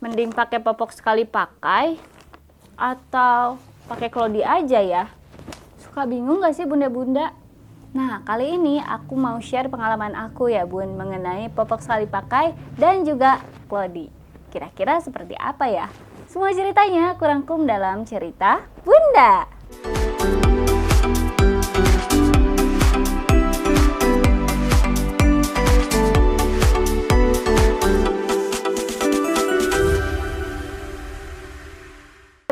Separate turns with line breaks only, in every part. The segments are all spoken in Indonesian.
Mending pakai popok sekali pakai atau pakai Clody aja ya? Suka bingung gak sih bunda-bunda? Nah, kali ini aku mau share pengalaman aku ya bun mengenai popok sekali pakai dan juga Clody. Kira-kira seperti apa ya? Semua ceritanya aku rangkum dalam cerita Bunda.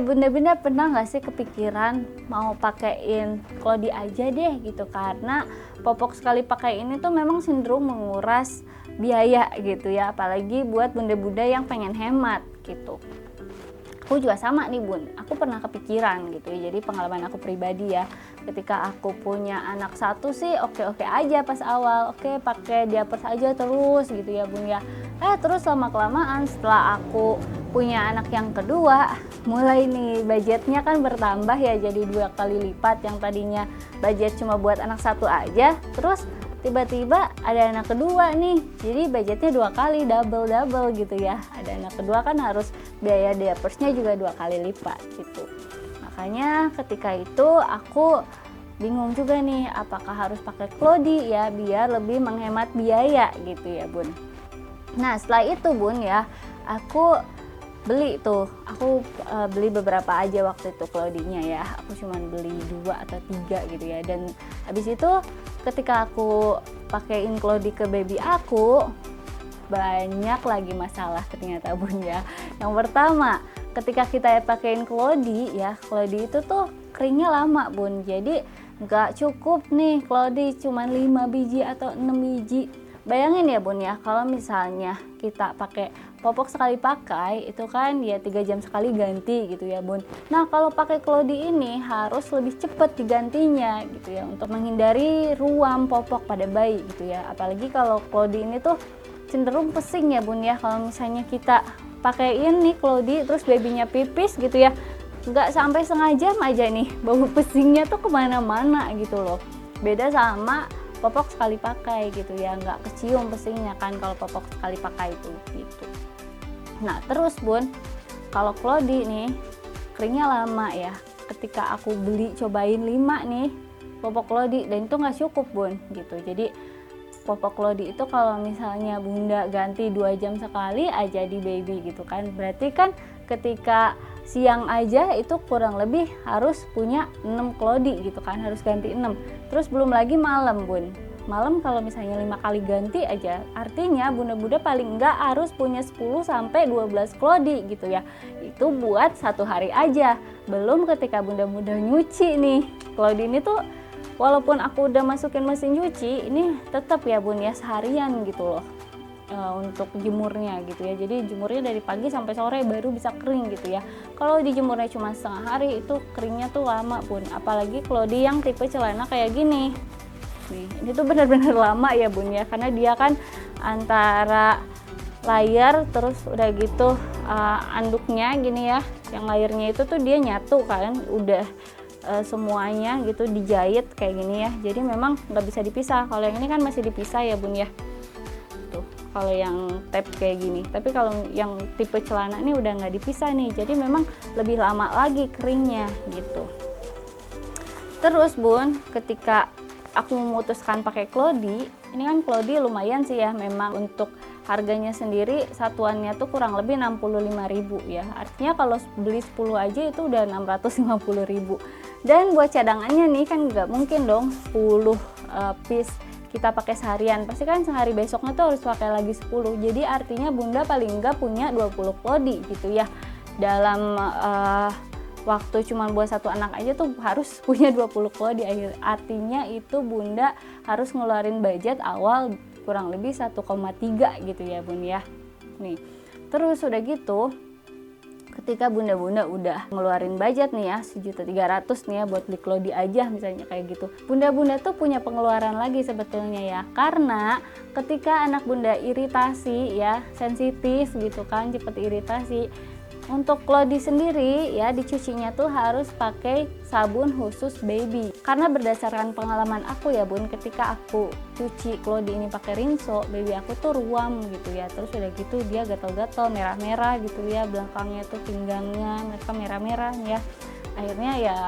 Bunda-bunda pernah nggak sih kepikiran mau pakein Clody aja deh gitu, karena popok sekali pakai ini tuh memang cenderung menguras biaya gitu ya, apalagi buat bunda-bunda yang pengen hemat gitu. Aku juga sama nih bun, aku pernah kepikiran gitu ya, jadi pengalaman aku pribadi ya, ketika aku punya anak satu sih oke-oke aja pas awal, oke pakai diapers aja terus gitu ya bun ya. Terus lama-kelamaan setelah aku punya anak yang kedua, mulai nih budgetnya kan bertambah ya, jadi 2 kali lipat. Yang tadinya budget cuma buat anak satu aja, terus tiba-tiba ada anak kedua nih, jadi budgetnya 2 kali, double gitu ya. Ada anak kedua kan harus biaya diapersnya juga 2 kali lipat gitu. Makanya ketika itu aku bingung juga nih, apakah harus pakai Clody ya biar lebih menghemat biaya gitu ya bun. Nah setelah itu bun ya, aku beli beberapa aja waktu itu Clody-nya ya. Aku cuma beli 2 atau 3 gitu ya. Dan habis itu ketika aku pakein Clody ke baby aku, banyak lagi masalah ternyata bun ya. Yang pertama, ketika kita pakein Clody ya, Clody itu tuh keringnya lama bun. Jadi nggak cukup nih Clody cuma 5 biji atau 6 biji. Bayangin ya bun ya, kalau misalnya kita pakai popok sekali pakai itu kan ya 3 jam sekali ganti gitu ya bun. Nah kalau pakai Clody ini harus lebih cepat digantinya gitu ya, untuk menghindari ruam popok pada bayi gitu ya. Apalagi kalau Clody ini tuh cenderung pesing ya bun ya, kalau misalnya kita pakaiin nih Clody terus babynya pipis gitu ya, nggak sampai setengah jam aja nih bau pesingnya tuh kemana-mana gitu loh. Beda sama popok sekali pakai gitu ya, nggak kecium pesingnya kan kalau popok sekali pakai itu gitu. Nah terus bun, kalau Clody nih keringnya lama ya. Ketika aku beli cobain 5 nih popok Clody dan itu nggak cukup bun gitu. Jadi popok Clody itu kalau misalnya bunda ganti 2 jam sekali aja di baby gitu kan, berarti kan ketika siang aja itu kurang lebih harus punya 6 Clody gitu kan, harus ganti 6. Terus belum lagi malam bun, malam kalau misalnya 5 kali ganti aja, artinya bunda-bunda paling enggak harus punya 10 sampai 12 Clody gitu ya. Itu buat 1 hari aja, belum ketika bunda-bunda nyuci nih. Clody ini tuh walaupun aku udah masukin mesin cuci, ini tetap ya bun ya seharian gitu loh untuk jemurnya gitu ya. Jadi jemurnya dari pagi sampai sore baru bisa kering gitu ya. Kalau dijemurnya cuma setengah hari itu keringnya tuh lama bun. Apalagi Clody yang tipe celana kayak gini nih, ini tuh benar-benar lama ya bun ya, karena dia kan antara layar terus udah gitu anduknya gini ya, yang layarnya itu tuh dia nyatu kan, udah semuanya gitu dijahit kayak gini ya. Jadi memang nggak bisa dipisah. Kalau yang ini kan masih dipisah ya bun ya, kalau yang tape kayak gini. Tapi kalau yang tipe celana ini udah nggak dipisah nih, jadi memang lebih lama lagi keringnya gitu. Terus bun, ketika aku memutuskan pakai Clody, ini kan Clody lumayan sih ya, memang untuk harganya sendiri satuannya tuh kurang lebih 65.000 ya. Artinya kalau beli 10 aja itu udah 650.000. Dan buat cadangannya nih kan nggak mungkin dong 10 piece kita pakai seharian, pasti kan sehari besoknya tuh harus pakai lagi 10. Jadi artinya bunda paling enggak punya 20 Clody gitu ya. Dalam waktu cuma buat 1 anak aja tuh harus punya 20 Clody. Artinya itu bunda harus ngeluarin budget awal kurang lebih 1,3 gitu ya bun ya. Nih terus udah gitu, ketika bunda-bunda udah ngeluarin budget nih ya 1.300.000 nih ya buat beli Clody aja misalnya kayak gitu, bunda-bunda tuh punya pengeluaran lagi sebetulnya ya. Karena ketika anak bunda iritasi ya, sensitif gitu kan, cepet iritasi, Untuk Clody sendiri ya, dicucinya tuh harus pakai sabun khusus baby. Karena berdasarkan pengalaman aku ya bun, ketika aku cuci Clody ini pakai rinso, baby aku tuh ruam gitu ya. Terus udah gitu dia gatal-gatal, merah-merah gitu ya, belakangnya tuh pinggangnya mereka merah-merah ya. Akhirnya ya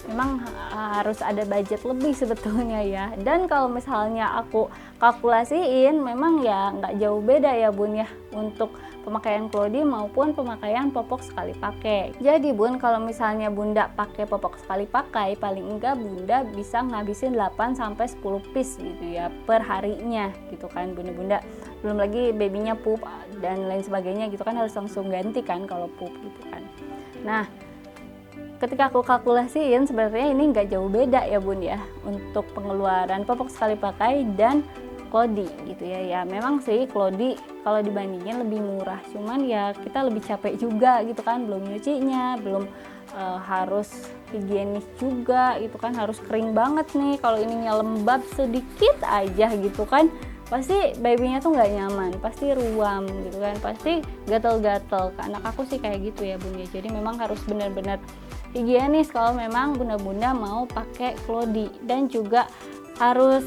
memang harus ada budget lebih sebetulnya ya. Dan kalau misalnya aku kalkulasiin, memang ya nggak jauh beda ya bun ya, untuk pemakaian Clody maupun pemakaian popok sekali pakai. Jadi bun, kalau misalnya bunda pakai popok sekali pakai, paling enggak bunda bisa ngabisin 8-10 piece gitu ya per harinya gitu kan bunda-bunda. Belum lagi babynya pup dan lain sebagainya gitu kan, harus langsung ganti kan kalau pup gitu kan. Nah, ketika aku kalkulasiin sebenarnya ini nggak jauh beda ya bun ya, untuk pengeluaran popok sekali pakai dan Clody gitu ya. Ya memang sih Clody kalau dibandingin lebih murah, cuman ya kita lebih capek juga gitu kan, belum nyucinya, belum harus higienis juga gitu kan, harus kering banget nih. Kalau ininya lembab sedikit aja gitu kan, pasti babynya tuh nggak nyaman, pasti ruam gitu kan, pasti gatel-gatel. Ke anak aku sih kayak gitu ya bun ya. Jadi memang harus benar-benar higienis kalau memang bunda-bunda mau pakai Clody, dan juga harus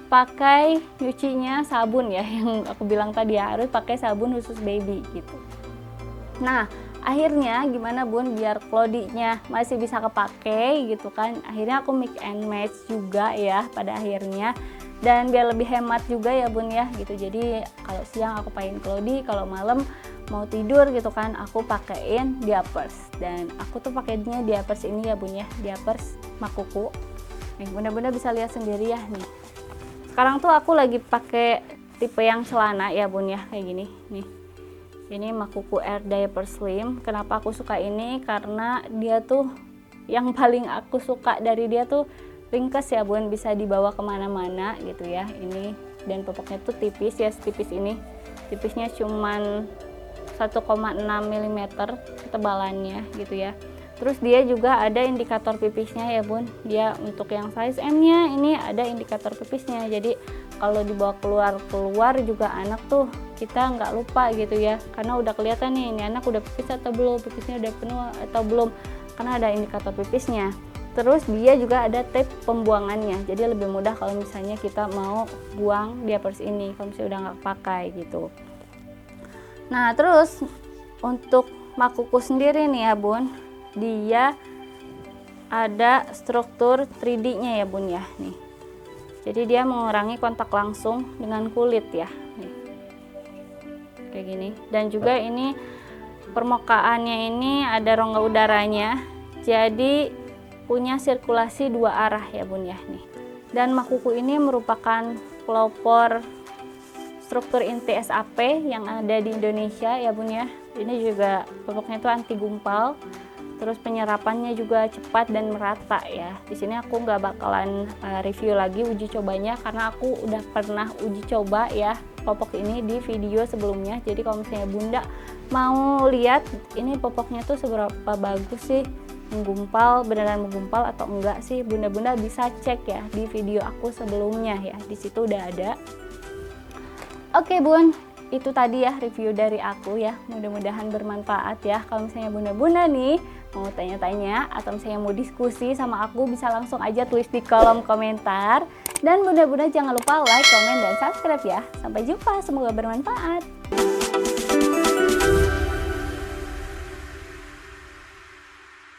pakai nyucinya sabun ya, yang aku bilang tadi ya, harus pakai sabun khusus baby gitu. Nah, akhirnya gimana bun biar Clody-nya masih bisa kepake gitu kan, akhirnya aku mix and match juga ya pada akhirnya, dan biar lebih hemat juga ya bun ya gitu. Jadi kalau siang aku pakein Clody, kalau malam mau tidur gitu kan aku pakein diapers. Dan aku tuh pakainya diapers ini ya bun ya, diapers Makuku. Nih bunda-bunda bisa lihat sendiri ya nih. Sekarang tuh aku lagi pakai tipe yang celana ya bun ya, kayak gini nih. Ini Makuku Air Diaper Slim. Kenapa aku suka ini? Karena dia tuh yang paling aku suka dari dia tuh ringkes ya bun, bisa dibawa kemana-mana gitu ya ini. Dan popoknya tuh tipis ya, tipis ini. Tipisnya cuman 1,6 mm ketebalannya gitu ya. Terus dia juga ada indikator pipisnya ya bun. Dia untuk yang size M nya ini ada indikator pipisnya. Jadi kalau dibawa keluar juga anak tuh kita nggak lupa gitu ya. Karena udah kelihatan nih ini anak udah pipis atau belum, pipisnya udah penuh atau belum. Karena ada indikator pipisnya. Terus dia juga ada tape pembuangannya. Jadi lebih mudah kalau misalnya kita mau buang diapers ini kalau misalnya udah nggak pakai gitu. Nah terus untuk Makuku sendiri nih ya bun, dia ada struktur 3D nya ya bun ya nih. Jadi dia mengurangi kontak langsung dengan kulit ya nih. Kayak gini. Dan juga ini permukaannya ini ada rongga udaranya, jadi punya sirkulasi 2 arah ya bun ya nih. Dan Makuku ini merupakan pelopor struktur inti SAP yang ada di Indonesia ya bun ya. Ini juga popoknya itu anti gumpal, terus penyerapannya juga cepat dan merata ya. Di sini aku nggak bakalan review lagi uji cobanya karena aku udah pernah uji coba ya popok ini di video sebelumnya. Jadi kalau misalnya bunda mau lihat ini popoknya tuh seberapa bagus sih, menggumpal, beneran menggumpal atau enggak sih, bunda-bunda bisa cek ya di video aku sebelumnya ya, di situ udah ada. Oke bun, itu tadi ya review dari aku ya, mudah-mudahan bermanfaat ya. Kalau misalnya bunda-bunda nih mau tanya-tanya atau misalnya mau diskusi sama aku, bisa langsung aja tulis di kolom komentar. Dan bunda-bunda jangan lupa like, komen, dan subscribe ya. Sampai jumpa, semoga bermanfaat.